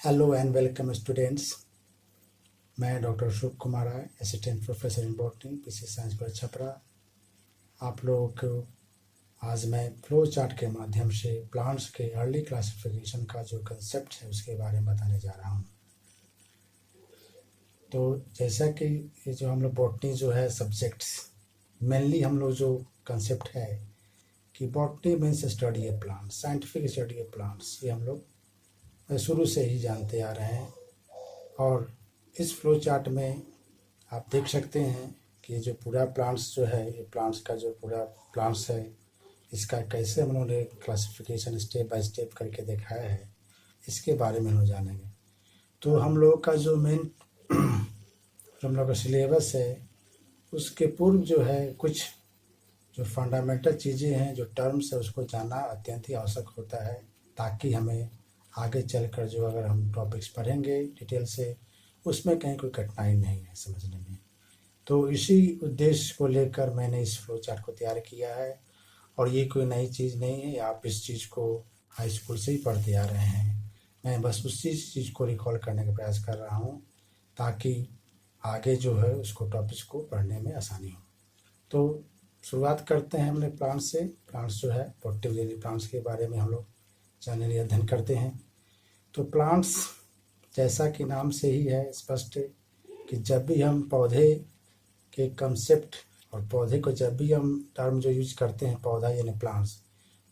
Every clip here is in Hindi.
Hello and welcome students. मैं doctor Ashok Kumar Rai, assistant professor in botany, PC science college Chapra. आप लोगों को आज मैं फ्लो चार्ट के माध्यम से प्लांट्स के अर्ली क्लासिफिकेशन का जो कंसेप्ट है उसके बारे में बताने जा रहा हूँ। तो जैसा कि ये जो हम लोग बॉटनी जो है सब्जेक्ट्स मेनली हम लोग जो कंसेप्ट है कि botany means study of plants, scientific study of plants, ये हम लोग शुरू से ही जानते आ रहे हैं। और इस फ्लो चार्ट में आप देख सकते हैं कि जो पूरा प्लांट्स जो है, ये प्लांट्स का जो पूरा प्लांट्स है, इसका कैसे हम लोगों ने क्लासिफिकेशन स्टेप बाय स्टेप करके दिखाया है, इसके बारे में हम जानेंगे। तो हम लोग का जो मेन जो हम लोग का सिलेबस है उसके पूर्व जो है कुछ जो फंडामेंटल चीज़ें हैं, जो टर्म्स है, उसको जानना अत्यंत ही आवश्यक होता है, ताकि हमें आगे चलकर जो अगर हम टॉपिक्स पढ़ेंगे डिटेल से उसमें कहीं कोई कठिनाई नहीं है समझने में। तो इसी उद्देश्य को लेकर मैंने इस फ्लो चार्ट को तैयार किया है। और ये कोई नई चीज़ नहीं है, आप इस चीज़ को हाई स्कूल से ही पढ़ते आ रहे हैं। मैं बस उसी चीज़ को रिकॉल करने का प्रयास कर रहा हूँ ताकि आगे जो है उसको टॉपिक्स को पढ़ने में आसानी हो। तो शुरुआत करते हैं हमने प्लांट्स से। प्लांट्स जो है पोर्टिवली प्लांट्स के बारे में हम लोग जानने लिए अध्ययन करते हैं। तो प्लांट्स जैसा कि नाम से ही है स्पष्ट कि जब भी हम पौधे के कंसेप्ट और पौधे को जब भी हम टर्म जो यूज करते हैं पौधा यानी प्लांट्स,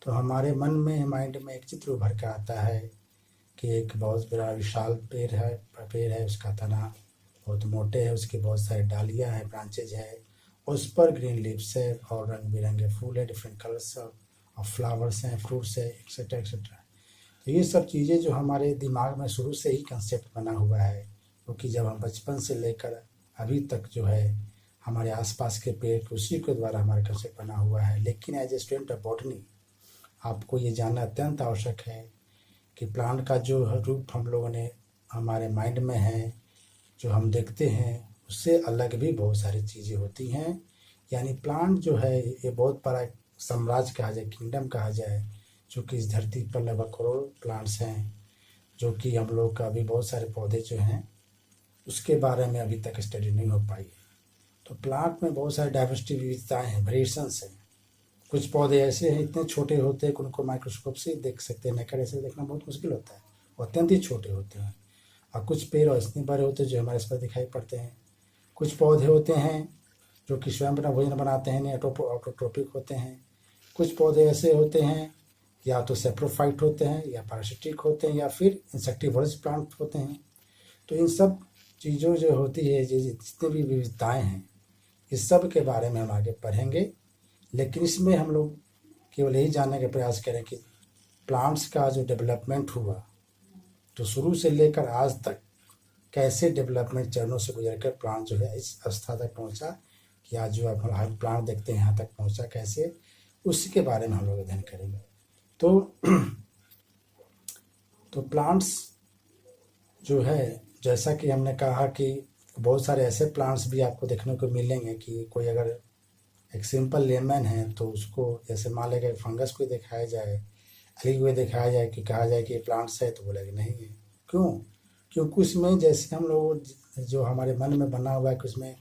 तो हमारे मन में माइंड में एक चित्र उभर कर आता है कि एक बहुत बड़ा विशाल पेड़ है, उसका तना बहुत मोटे है, उसके बहुत सारे डालियाँ हैं, ब्रांचेज है, उस पर ग्रीन लीव्स है और रंग बिरंगे फूल है, डिफरेंट कलर्स और फ्लावर्स हैं, फ्रूट्स है, एक्सेट्रा एक्सेट्रा। तो ये सब चीज़ें जो हमारे दिमाग में शुरू से ही कंसेप्ट बना हुआ है, क्योंकि जब हम बचपन से लेकर अभी तक जो है हमारे आसपास के पेड़ उसी के द्वारा हमारा कंसेप्ट बना हुआ है। लेकिन as a student of botany आपको ये जानना अत्यंत आवश्यक है कि प्लांट का जो रूप हम लोगों ने हमारे माइंड में है, जो हम देखते हैं, उससे अलग भी बहुत सारी चीज़ें होती हैं। यानी प्लांट जो है ये बहुत बड़ा साम्राज्य कहा जाए, किंगडम कहा जाए, जो कि इस धरती पर लगभग करोड़ प्लांट्स हैं, जो कि हम लोग का अभी बहुत सारे पौधे जो हैं उसके बारे में अभी तक स्टडी नहीं हो पाई है। तो प्लांट में बहुत सारी डाइवर्सिटी विविधताएँ हैं, वेरिएशंस हैं। कुछ पौधे ऐसे हैं इतने छोटे होते हैं कि उनको माइक्रोस्कोप से देख सकते हैं, नेकर ऐसे देखना बहुत मुश्किल होता है, वो अत्यंत ही छोटे होते हैं। और कुछ पेड़ और इतने बड़े होते हैं जो हमारे इस पर दिखाई पड़ते हैं। कुछ पौधे होते हैं जो कि स्वयं अपना भोजन बनाते हैं, नहीं ऑटोट्रोपिक होते हैं। कुछ पौधे ऐसे होते हैं या तो सेप्रोफाइट होते हैं या पैरासिटिक होते हैं या फिर इंसेक्टिवोरस प्लांट होते हैं। तो इन सब चीज़ों जो होती है, जितनी भी विविधताएँ हैं, इस सब के बारे में हम आगे पढ़ेंगे। लेकिन इसमें हम लोग केवल यही जानने का प्रयास करें कि प्लांट्स का जो डेवलपमेंट हुआ, तो शुरू से लेकर आज तक कैसे डेवलपमेंट चरणों से गुजरकर प्लांट जो है इस अवस्था तक पहुंचा, कि आज जो आप प्लांट देखते हैं यहाँ तक पहुंचा कैसे, उसके बारे में हम लोग अध्ययन करेंगे। तो प्लांट्स जो है, जैसा कि हमने कहा कि बहुत सारे ऐसे प्लांट्स भी आपको देखने को मिलेंगे कि कोई अगर एक सिंपल लेमन है तो उसको जैसे मान लेगा फंगस को दिखाया जाए, एल्गी को दिखाया जाए, कि कहा जाए कि प्लांट्स है, तो बोलेगा नहीं है। क्यों? क्योंकि उसमें जैसे हम लोग जो हमारे मन में बना हुआ है कि उसमें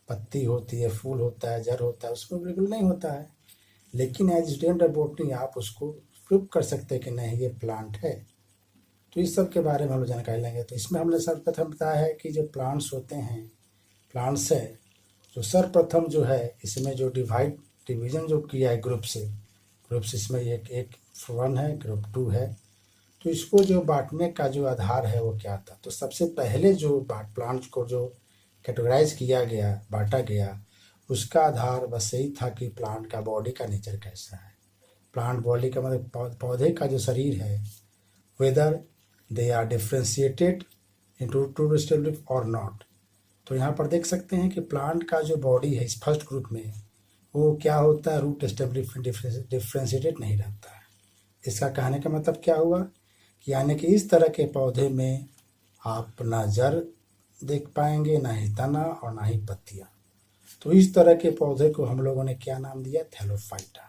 पत्ती होती है, फूल होता है, जड़ होता है, उसमें बिल्कुल नहीं होता है। लेकिन एज स्टूडेंट ऑफ बॉटनी आप उसको प्रूव कर सकते हैं कि नहीं ये प्लांट है। तो इस सब के बारे में हम जानकारी लेंगे। तो इसमें हमने सर्वप्रथम बताया है कि जो प्लांट्स होते हैं, प्लांट्स है जो सर्वप्रथम जो है इसमें जो डिवीज़न जो किया है ग्रुप्स इसमें एक 1 है, ग्रुप 2 है। तो इसको जो बांटने का जो आधार है वो क्या था? तो सबसे पहले जो प्लांट्स को जो कैटेगराइज किया गया, बांटा गया, उसका आधार बस यही था कि प्लांट का बॉडी का नेचर कैसा है। प्लांट बॉडी का मतलब पौधे का जो शरीर है, whether they are differentiated into two stable और नॉट। तो यहाँ पर देख सकते हैं कि प्लांट का जो बॉडी है इस फर्स्ट ग्रुप में वो क्या होता है, रूट स्टेबल डिफ्रेंशिएटेड नहीं रहता है। इसका कहने का मतलब क्या हुआ कि यानी कि इस तरह के पौधे में आप ना जड़ देख पाएंगे, ना ही तना और ना ही पत्तियाँ। तो इस तरह के पौधे को हम लोगों ने क्या नाम दिया? थैलोफाइटा।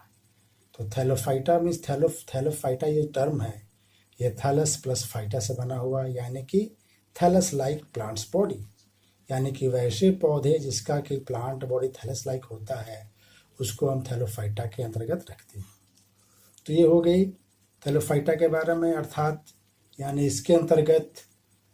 तो थैलोफाइटा मीन्स थैलोफाइटा ये टर्म है, ये थैलस प्लस फाइटा से बना हुआ, यानी कि थैलस लाइक प्लांट्स बॉडी, यानी कि वैसे पौधे जिसका कि प्लांट बॉडी थैलस लाइक होता है उसको हम थैलोफाइटा के अंतर्गत रखते हैं। तो ये हो गई थैलोफाइटा के बारे में, अर्थात यानी इसके अंतर्गत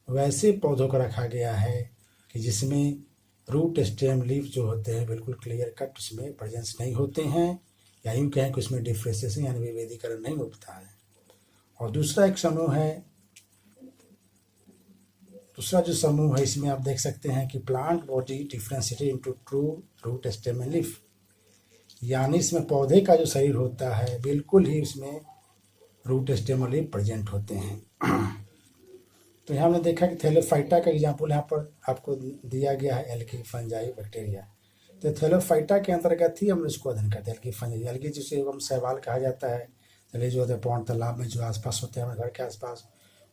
वैसे पौधों को रखा गया है कि जिसमें रूट स्टेम लीफ जो होते हैं बिल्कुल क्लियर कट उसमें प्रेजेंस नहीं होते हैं, या यूँ कहें कि उसमें डिफ्रेंसिएशन यानी विभेदीकरण नहीं होता है। और दूसरा एक समूह है, दूसरा जो समूह है इसमें आप देख सकते हैं कि plant body differentiated into true root stem and leaf, यानी इसमें पौधे का जो शरीर होता है बिल्कुल ही उसमें रूट स्टेम और लीफ प्रेजेंट होते हैं। तो यहाँ हमने देखा कि थैलोफाइटा का एग्जाम्पल यहाँ पर आपको दिया गया है एल्गी फंजाई बैक्टीरिया। तो थैलोफाइटा के अंतर्गत ही हम इसको अध्ययन करते हैं एल्गी फंजाई। एल्गी जिसे हम शैवाल कहा जाता है, चलिए जो होते हैं पौंड तालाब में जो आसपास होते हैं हमारे घर के आसपास,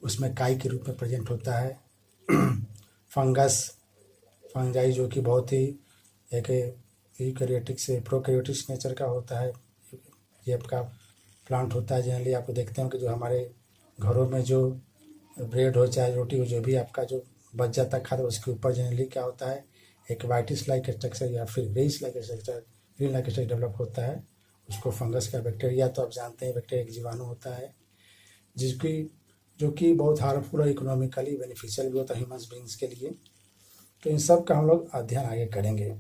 उसमें काई के रूप में प्रेजेंट होता है। फंगस फंजाई जो कि बहुत ही एक यूकैरियोटिक से प्रोकैरियोटिक नेचर का होता है, ये आपका प्लांट होता है। जनरली आपको देखते हैं कि जो हमारे घरों में जो ब्रेड हो चाहे रोटी हो, जो भी आपका जो बच जाता खाद्य, उसके ऊपर जनरली क्या होता है एक वाइटिस लाइक स्ट्रक्चर या फिर greyish like structure, green like structure develop होता है। उसको फंगस का बैक्टीरिया, तो आप जानते हैं बैक्टीरिया एक जीवाणु होता है जिसकी जो कि बहुत हार्मफुल और इकोनॉमिकली बेनिफिशियल भी होता है ह्यूमन बींग्स के लिए। तो इन सब का हम लोग अध्ययन आगे करेंगे।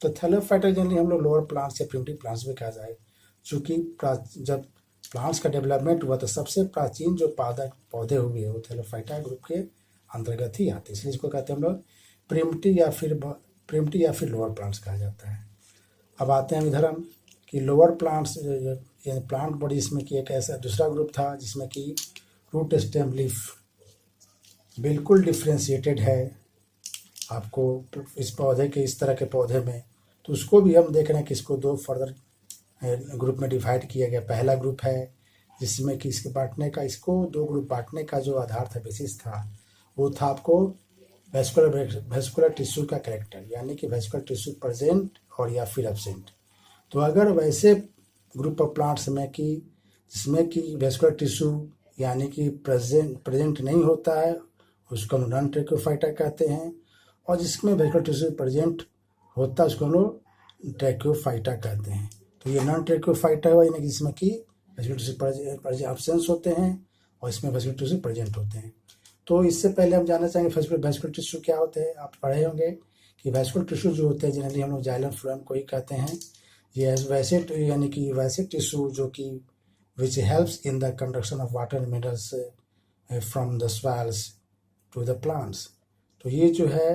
तो थैलोफाइटा जनरली हम लोग लोअर प्लांट्स या प्रिमिटिव प्लांट्स भी कहा जाए, चूँकि जब प्लांट्स का डेवलपमेंट हुआ तो सबसे प्राचीन जो पौधे हुए वो थैलोफाइटा ग्रुप के अंतर्गत ही आते हैं, इसलिए इसको कहते हैं हम लोग प्रिमिटिव या फिर लोअर प्लांट्स कहा जाता है। अब आते हैं इधर हम कि लोअर प्लांट्स यानी प्लांट बॉडी, इसमें कि एक ऐसा दूसरा ग्रुप था जिसमें कि रूट स्टेम लीफ बिल्कुल डिफ्रेंशिएटेड है आपको इस पौधे के, इस तरह के पौधे में। तो उसको भी हम देख रहे हैं कि इसको दो फर्दर ग्रुप में डिवाइड किया गया। पहला ग्रुप है जिसमें कि इसके बांटने का, इसको दो ग्रुप बांटने का जो आधार था, बेसिस था, वो था आपको वेस्कुलर टिश्यू का कैरेक्टर, यानी कि वेस्कुलर टिश्यू प्रेजेंट और या फिर एब्सेंट। तो अगर वैसे ग्रुप ऑफ प्लांट्स में कि जिसमें कि वेस्कुलर टिश्यू यानी कि प्रेजेंट नहीं होता है उसको हम नॉन ट्रैकोफाइटा कहते हैं, और जिसमें वेस्कुलर टिश्यू प्रेजेंट होता है उसको हम लोग ट्रैकोफाइटा कहते हैं। तो ये नॉन ट्रैकोफाइटा हुआ, यानी कि जिसमें कि वेस्कुलर टिश्यू एब्सेंस होते हैं और इसमें वेस्कुलर टिश्यू प्रेजेंट होते हैं। तो इससे पहले हम जानना चाहेंगे वेस्कुलर टिश्यू क्या होते हैं। आप पढ़े होंगे कि वेस्कुलर टिश्यू जो होते हैं जनरली हम लोग जाइलम फ्लोएम को ही कहते हैं। ये वैसे यानी कि वैसे टिश्यू जो कि which helps in the conduction of water and minerals from the soils to the plants. तो ये जो है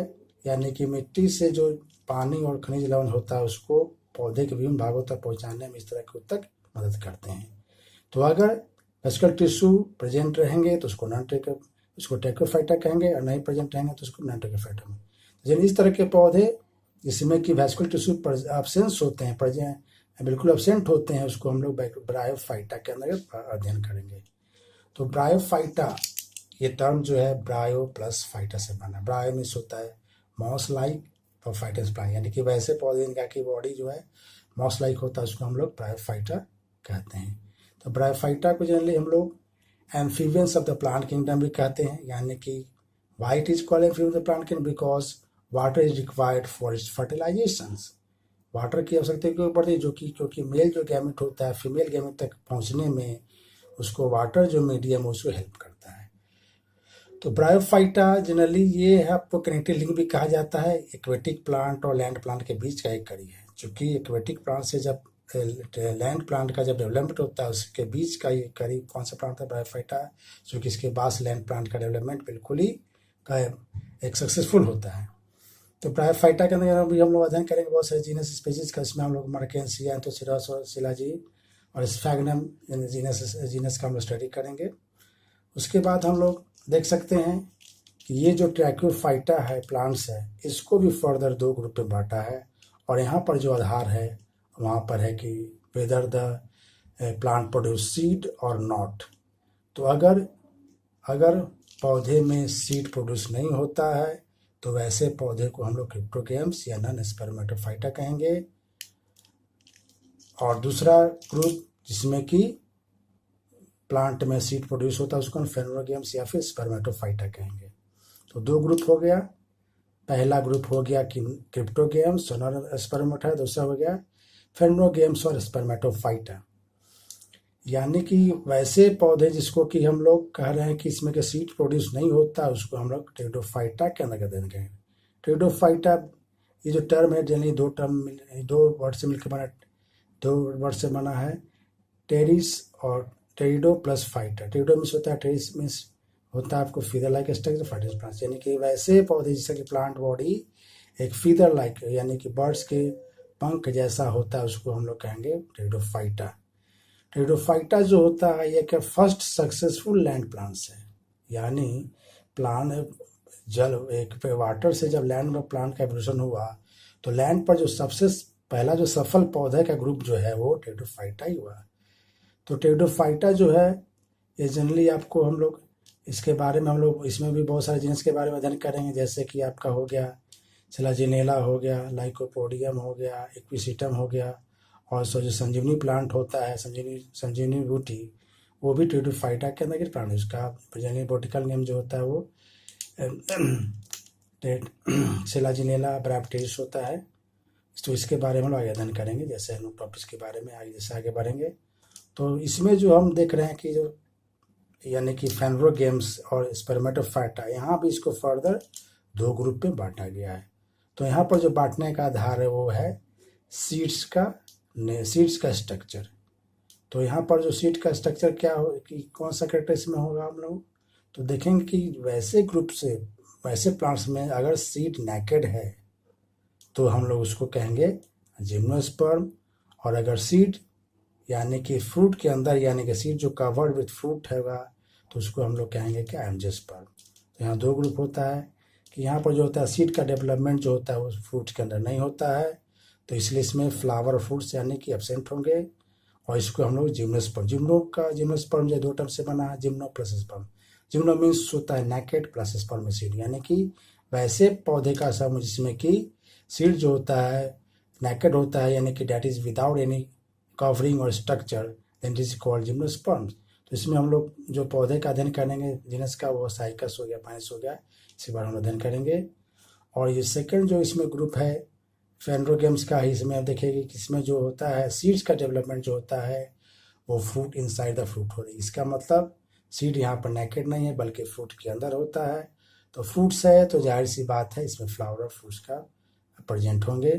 यानी कि मिट्टी से जो पानी और खनिज लवण होता है उसको पौधे के विभिन्न भागों तक पहुंचाने में इस तरह के तक मदद करते हैं। तो अगर वेस्कुलर टिश्यू प्रेजेंट रहेंगे तो उसको ट्रैकोफाइटा कहेंगे, और नहीं प्रेजेंट रहेंगे तो उसको नॉन ट्रैकोफाइटा में। यानी इस तरह के पौधे जिसमें कि वेस्कुलर टिश्यू एब्सेंस होते हैं, बिल्कुल एब्सेंट होते हैं, उसको हम लोग ब्रायोफाइटा के अंदर अध्ययन करेंगे। तो ब्रायोफाइटा ये टर्म जो है ब्रायो प्लस फाइटा से बना। ब्रायो मीन्स होता है मॉस लाइक और फाइटस प्लांट, यानी कि वैसे पौधे इनका की बॉडी जो है मॉस लाइक होता है, उसको हम लोग ब्रायोफाइटा कहते हैं। तो ब्रायोफाइटा को जनरली हम लोग amphibians of the plant kingdom भी कहते हैं, यानी कि why it is called amphibians of the plant kingdom because water is required for its fertilization. Water की आवश्यकता क्यों पड़ती है, जो कि क्योंकि मेल जो गैमेट होता है फीमेल गैमेट तक पहुंचने में उसको वाटर जो मीडियम उसको हेल्प करता है। तो ब्रायोफाइटा जनरली ये है आपको कनेक्टिव लिंक भी कहा जाता है, एक्वेटिक प्लांट और लैंड प्लांट के बीच का एक कड़ी है। चूँकि एक्वेटिक प्लांट से जब लैंड प्लांट का जब डेवलपमेंट होता है उसके बीच का ये करीब कौन सा प्लांट था ब्रायोफाइटा, जो कि इसके बाद लैंड प्लांट का डेवलपमेंट बिल्कुल ही एक सक्सेसफुल होता है। तो ब्रायोफाइटा के अंदर भी हम लोग अध्ययन करेंगे बहुत सारे जीनस स्पीसीज का। इसमें हम लोग मर्केंसिया, एंथोसिरस और शिलाजी और स्फैग्नम जीनस का हम लोग स्टडी करेंगे। उसके बाद हम लोग देख सकते हैं कि ये जो ट्रैकोफाइटा है प्लांट्स है, इसको भी फर्दर दो ग्रुप में बांटा है, और यहाँ पर जो आधार है वहाँ पर है कि whether the plant produce seed और नॉट। तो अगर पौधे में सीड प्रोड्यूस नहीं होता है तो वैसे पौधे को हम लोग क्रिप्टोगैम्स या नॉन स्पर्मेटोफाइटा कहेंगे। और दूसरा ग्रुप जिसमें कि प्लांट में सीड प्रोड्यूस होता है उसको हम फेनोरोगेम्स या फिर स्पर्मेटोफाइटा कहेंगे। तो दो ग्रुप हो गया, पहला ग्रुप हो गया कि क्रिप्टोगेम्स और स्पर्मेटा, दूसरा हो गया फेनोरोगेम्स और स्पर्मेटोफाइटा। यानी कि वैसे पौधे जिसको कि हम लोग कह रहे हैं कि इसमें के सीड प्रोड्यूस नहीं होता उसको हम लोग टेरिडोफाइटा के अंदर देंगे। टेरिडोफाइटा ये जो टर्म है जनरली दो वर्ड से मिलकर बना, दो वर्ड से बना है, टेरिस और टेरिडो प्लस फाइटा। टेरिडो मीन्स होता है, टेरिस मीन्स होता है आपको फीदर लाइक स्ट्रक्चर, फाइटस प्लांट्स यानी कि वैसे पौधे जैसे कि प्लांट बॉडी एक फीदर लाइक यानी कि बर्ड्स के पंख जैसा होता है उसको हम लोग कहेंगे टेरिडोफाइटा। टेरिडोफाइटा जो होता है ये क्या फर्स्ट सक्सेसफुल लैंड प्लांट्स है, यानी प्लांट जल एक पे वाटर से जब लैंड में प्लांट का एवोल्यूशन हुआ तो लैंड पर जो सबसे पहला जो सफल पौधे का ग्रुप जो है वो टेरिडोफाइटा ही हुआ। तो टेरिडोफाइटा जो है ये जनरली आपको हम लोग इसके बारे में हम लोग इसमें भी बहुत सारे जीनस के बारे में अध्ययन करेंगे, जैसे कि आपका हो गया सिलाजिनेला हो गया, लाइकोपोडियम हो गया, इक्विसिटम हो गया, और सो जो संजीवनी प्लांट होता है संजीवनी बूटी वो भी टेरिडोफाइटा के अंदर प्लांट है। उसका जनरली बॉटिकल नेम जो होता है वो सिलाजिनेला ब्राप्टेरिस होता है। तो इसके बारे में हम लोग अध्ययन करेंगे जैसे हम लोग टॉपिक्स के बारे में आगे जैसे आगे बढ़ेंगे। तो इसमें जो हम देख रहे हैं कि जो यानी कि फेनोरोगेम्स और स्पर्मेटोफाइटा, यहाँ भी इसको फर्दर दो ग्रुप में बांटा गया है। तो यहाँ पर जो बांटने का आधार है वो है सीड्स का स्ट्रक्चर। तो यहाँ पर जो सीड का स्ट्रक्चर क्या हो कि कौन सा कैरेक्टर इसमें होगा हम लोग तो देखेंगे कि वैसे ग्रुप से वैसे प्लांट्स में अगर सीड नेकेड है तो हम लोग उसको कहेंगे जिम्नोस्पर्म, और अगर सीड यानी कि फ्रूट के अंदर यानी कि सीड जो कवर्ड विथ फ्रूट हैगा तो उसको हम लोग कहेंगे क्या एंजियोस्पर्म। तो यहाँ दो ग्रुप होता है कि यहाँ पर जो होता है सीड का डेवलपमेंट जो होता है वो फ्रूट के अंदर नहीं होता है, तो इसलिए इसमें फ्लावर फ्रूट्स यानी कि एब्सेंट होंगे, और इसको हम लोग जिम्नोस्पर्म जिम्नोस्पर्म जो दो टर्म से बना है, gymno plus sperm. Gymno means होता है नेकेड प्लस स्पर्म सीड, यानी कि वैसे पौधे का समूह जिसमें कि सीड जो होता है नेकेड होता है यानी कि that is without any covering और structure, then it is called gymnosperms. तो इसमें हम लोग जो पौधे का अध्ययन करेंगे जीनस का वो साइकस हो गया, पाइनस हो गया, इसी बारे में अध्ययन करेंगे। और ये सेकंड जो इसमें ग्रुप है फेनोरोगेम्स का ही, इसमें आप देखेंगे कि इसमें जो होता है सीड्स का डेवलपमेंट जो होता है वो फ्रूट इनसाइड द फ्रूट हो रही है। इसका मतलब सीड यहाँ पर नेकेड नहीं है बल्कि फ्रूट के अंदर होता है। तो फ्रूट्स है तो जाहिर सी बात है इसमें फ्लावर और फ्रूट्स का प्रेजेंट होंगे।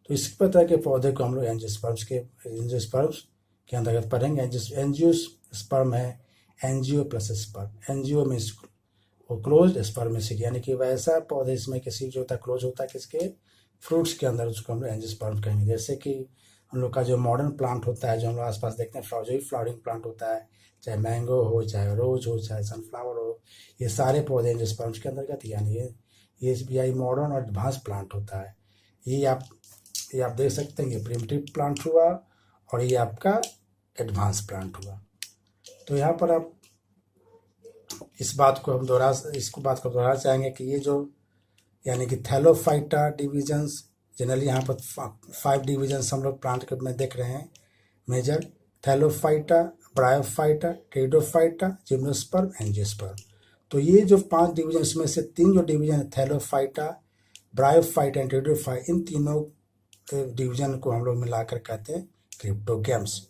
तो इस तरह के पौधे को हम लोग एंजियोस्पर्म्स के अंतर्गत पढ़ेंगे। एंजियोस्पर्म है angio plus sperm. Angio means वो क्लोज्ड, स्पर्म में सीड यानी कि वैसा पौधे इसमें कि सीड जो होता है क्लोज होता है किसके फ्रूट्स के अंदर, उसको हम लोग एंजियोस्पर्म कहेंगे। जैसे कि हम लोग का जो मॉडर्न प्लांट होता है जो हम लोग आसपास देखते हैं जो ही फ्लावरिंग प्लांट होता है, चाहे मैंगो हो, चाहे रोज हो, चाहे सनफ्लावर हो, ये सारे पौधे एंजियोस्पर्म्स के अंतर्गत यानी ये मॉडर्न और एडवांस प्लांट होता है। ये आप देख सकते हैं ये प्रिमिटिव प्लांट हुआ और ये आपका एडवांस प्लांट हुआ। तो यहाँ पर आप इस बात को दोहराना चाहेंगे कि ये जो यानी कि थैलोफाइटा डिविजन्स जनरली यहाँ पर 5 डिविजन्स हम लोग प्लांट में देख रहे हैं major, thallophyta, bryophyta, pteridophyta, gymnosperm, angiosperm. तो ये जो 5 डिविजन में से 3 जो डिवीजन है थैलोफाइटा, ब्रायोफाइटा एंड टेरिडोफाइटा, इन तीनों डिवीजन को हम लोग मिलाकर कहते हैं क्रिप्टोगेम्स।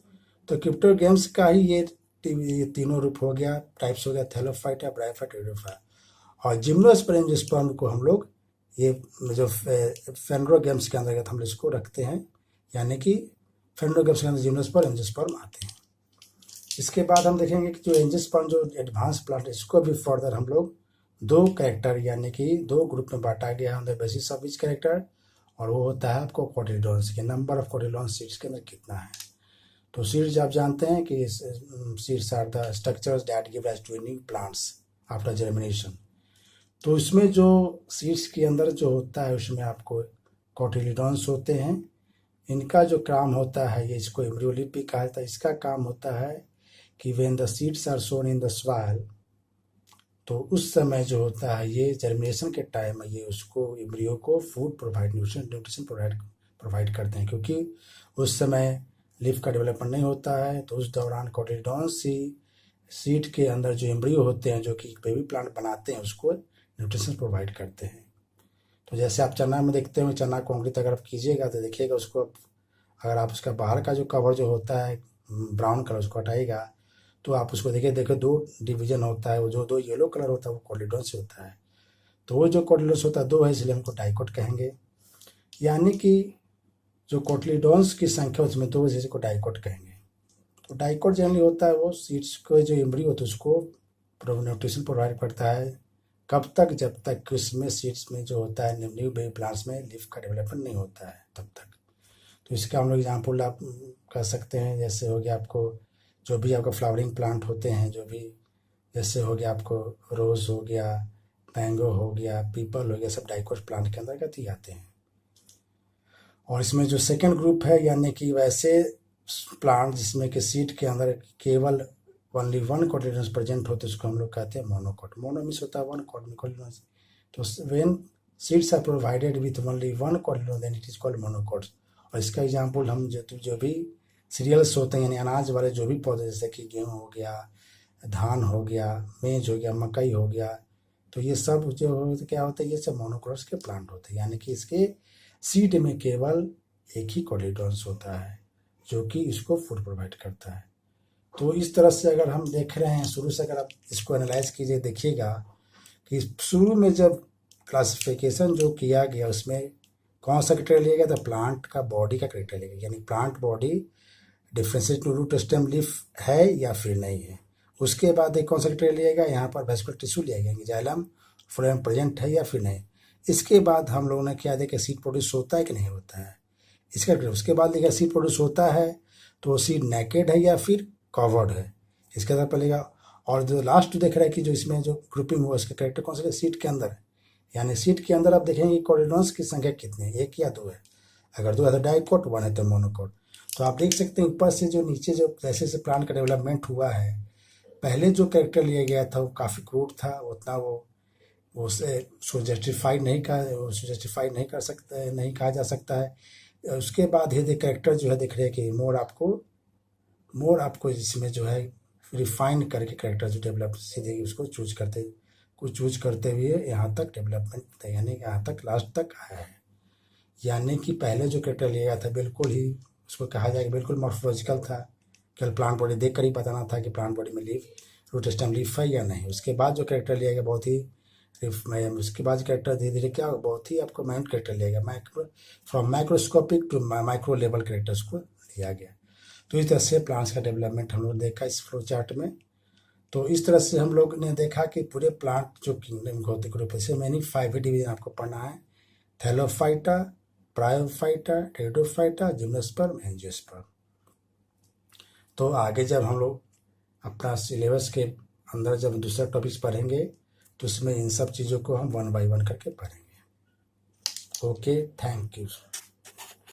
तो क्रिप्टोगेम्स का ही ये तीनों रूप हो गया, टाइप्स हो गया थैलोफाइटा, ब्रायोफाइटा, टेरिडोफाइटा। और जिम्नोस्पर्म, एंजियोस्पर्म को हम लोग ये जो फेनोरोगेम्स के अंतर्गत हम इसको रखते हैं, यानी कि फेनोरोगेम्स के अंदर जिम्नोस्पर्म, एंजियोस्पर्म आते हैं। इसके बाद हम देखेंगे कि जो एंजियोस्पर्म जो एडवांस प्लांट इसको भी फर्दर हम लोग 2 कैरेक्टर यानी कि 2 ग्रुप में बांटा गया on the basis of which character, और वो होता है आपको कोटिलडॉन्स के नंबर ऑफ कोटिलडॉन्स सीड्स के अंदर कितना है। तो सीड्स आप जानते हैं कि seeds are the structures that give rise to new plants after germination. तो इसमें जो सीड्स के अंदर जो होता है उसमें आपको कोटिलिडॉन्स होते हैं। इनका जो काम होता है ये इसको एम्ब्रियोलिप भी कहा जाता है। इसका काम होता है कि when the seeds are sown in the soil, तो उस समय जो होता है ये जर्मिनेशन के टाइम ये उसको एम्ब्रियो को फूड प्रोवाइड न्यूट्रिशन प्रोवाइड करते हैं, क्योंकि उस समय लीफ का डेवलपमेंट नहीं होता है। तो उस दौरान कोटिलिडॉन्स ही सीड के अंदर जो एम्ब्रियो होते हैं, जो कि बेबी प्लांट बनाते हैं, उसको न्यूट्रिशन प्रोवाइड करते हैं। तो जैसे आप चना में देखते हो, चना को अंकुरित अगर आप कीजिएगा तो देखिएगा उसको, अगर आप उसका बाहर का जो कवर जो होता है ब्राउन कलर, उसको हटाएगा तो आप उसको देखिए दो डिवीजन होता है, वो जो दो येलो कलर होता है वो कोटिलेडोन्स होता है। तो वो जो कोटिलेडोन्स होता है दो है, इसलिए हमको डाइकोट कहेंगे। यानी कि जो कोटिलेडोन्स की संख्या उसमें दो है, जिसको डाइकोट कहेंगे। तो डाइकोट जनरली होता है वो सीड्स को जो एम्ब्रियो होता है उसको न्यूट्रिशन प्रोवाइड करता है। कब तक? जब तक उसमें सीड्स में जो होता है न्यू बेबी प्लांट्स में लीफ का डेवलपमेंट नहीं होता है तब तक। तो इसका हम लोग एग्जाम्पल आप कर सकते हैं, जैसे हो गया आपको जो भी आपका फ्लावरिंग प्लांट होते हैं, जो भी जैसे हो गया आपको रोज़ हो गया, मैंगो हो गया, पीपल हो गया, सब डाइकोट प्लांट के अंतर्गत ही आते हैं। और इसमें जो सेकेंड ग्रुप है, यानी कि वैसे प्लांट जिसमें कि सीड के अंदर केवल ओनली वन कोटिलेडोन्स प्रेजेंट होते हैं, उसको हम लोग कहते हैं मोनोकोट। मोनो मीन्स होता है वन कोटिलेडोन्स। तो when seeds are provided with only one cotyledon then it is called monocot. और इसका एग्जांपल हम जो भी सीरियल्स होते हैं, यानी अनाज वाले जो भी पौधे, जैसे कि गेहूँ हो गया, धान हो गया, मेज हो गया, मकई हो गया, तो ये सब जो क्या होता है, ये सब मोनोकोट्स के प्लांट होते हैं। यानी कि इसके सीड में केवल एक ही कोटिलेडोन्स होता है जो कि इसको फूड प्रोवाइड करता है। तो इस तरह से अगर हम देख रहे हैं शुरू से, अगर आप इसको एनालाइज कीजिए, देखिएगा कि शुरू में जब क्लासिफिकेशन जो किया गया उसमें कौन सा क्राइटेरिया लिया गया था? प्लांट का बॉडी का क्राइटेरिया लिया गया, यानी plant body differentiate to root stem leaf है या फिर नहीं है। उसके बाद एक कौन सा क्राइटेरिया लिया गया? यहाँ पर वेस्कुलर टिश्यू लिया गया कि जाइलम फ्लोएम प्रेजेंट है या फिर नहीं। इसके बाद हम लोगों ने क्या देखा, सीड प्रोड्यूस होता है कि नहीं होता है, इसका। उसके बाद देखा सीड प्रोड्यूस होता है तो सीड नेकेड है या फिर कवर्ड है, इसके आधार पर लेगा। और जो लास्ट देख रहा है कि जो इसमें जो ग्रुपिंग हुआ, इसका करेक्टर कौन सा है? सीड के अंदर। यानी सीड के अंदर आप देखेंगे कोटिलेडोन्स की संख्या कितनी है, एक या दो है। अगर दो है तो डाइकोट, वन है तो मोनोकोट। तो आप देख सकते हैं ऊपर से जो नीचे जो जैसे जैसे प्लांट का डेवलपमेंट हुआ है, पहले जो कैरेक्टर लिया गया था वो काफ़ी क्रूड था, उतना वो जस्टिफाई नहीं कर सकता, नहीं कहा जा सकता है। उसके बाद ये कैरेक्टर जो है देख रहे हैं कि मोर आपको इसमें जो है रिफाइन करके कैरेक्टर जो डेवलप सीधे उसको चूज करते हुए यहाँ तक डेवलपमेंट, यानी यहाँ तक लास्ट तक आया है। यानी कि पहले जो कैरेक्टर लिया गया था बिल्कुल ही उसको कहा जाएगा बिल्कुल मॉर्फोलॉजिकल था, केवल प्लांट बॉडी देख कर ही बताना था कि प्लांट बॉडी में रूट स्टेम लीफ है या नहीं। उसके बाद जो कैरेक्टर लिया गया बहुत ही उसके बाद कैरेक्टर धीरे धीरे क्या बहुत ही आपको माइंड कैरेक्टर लिया गया, from microscopic to micro level characters को लिया गया। तो इस तरह से प्लांट्स का डेवलपमेंट हम लोग देखा इस फ्लो चार्ट में। तो इस तरह से हम लोग ने देखा कि पूरे प्लांट जो किंगडम होते ग्रुप है, मैंने 5 डिवीजन आपको पढ़ना है: Thallophyta, bryophyta, pteridophyta, gymnosperm, angiosperm. तो आगे जब हम लोग अपना सिलेबस के अंदर जब दूसरा टॉपिक्स पढ़ेंगे तो उसमें इन सब चीज़ों को हम 1 बाय 1 करके पढ़ेंगे। Okay, thank you.